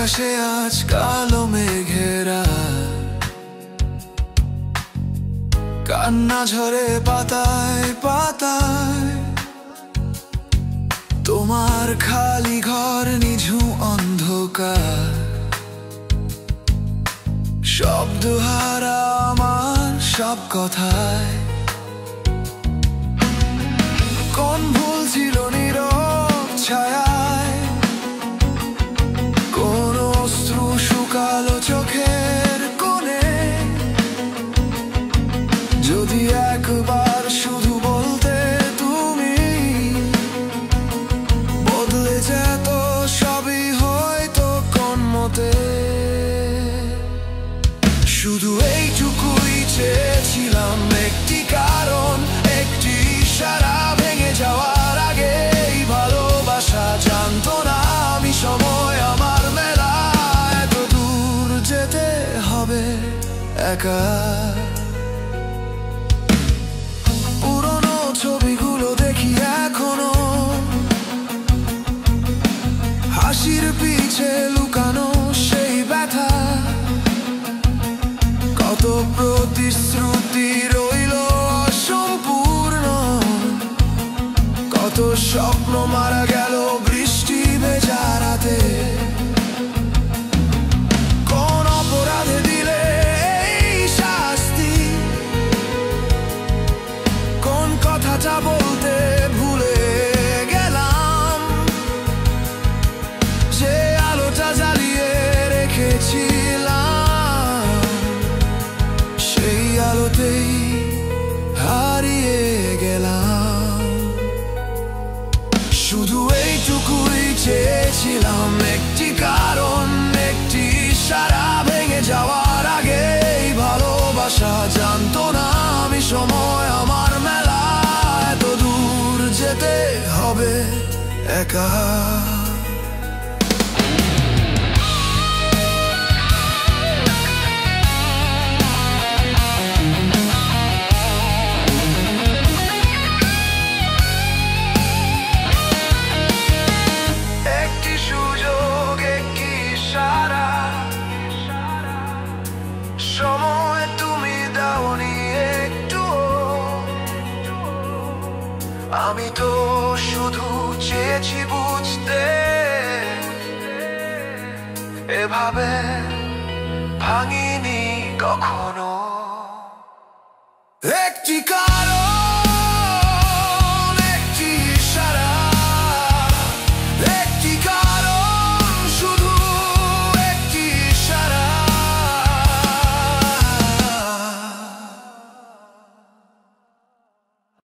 আকাশে আজ কালো মেঘেরা, কান্না ঝরে পাতায় পাতায়। তোমার খালি ঘর নিঝুম অন্ধকার, শব্দহারা আমার সব কথায়। কোন ভুল ছিল নীরব ছায়ায়, কোন অশ্রু শুকালো চোখের কোণে। যদি একবার শুধু বলতে তুমি, বদলে যেত সবই হয়তো কোন মতে। শুধু এইটুকুই চেয়েছিলাম, একটি কারণ, একটি ইশারা। ভেঙে যাওয়ার আগে এই ভালোবাসা জানতো না আমি সময় আমার মেলা। এত দূর যেতে হবে একা। পুরনো ছবিগুলো দেখি এখনো, হাসির পিছে লুকানো সেই ব্যথা। কত প্রতিশ্রুতি রইল অসম্পূর্ণ, কত স্বপ্ন মারা গেল বৃষ্টি ভেজা রাতে। কোন অপরাধে দিলে এই শাস্তি, কোন কথাটা বলতে ভুলে গেলাম। যে আলোটা জ্বালিয়ে রেখেছিলাম, সেই আলোতেই হারিয়ে গেলাম। শুধু এইটুকুই চেয়েছিলাম, একটি কারণ, একটি ইশারা। ভেঙে যাওয়ার আগে এই ভালোবাসা জানতো না আমি সময় আমার মেলা। এত দূর যেতে হবে একা। সময় তুমি দাওনি একটু, আমি তো শুধু চেয়েছি বুঝতে। এভাবে ভাঙিনি কখনো। একটি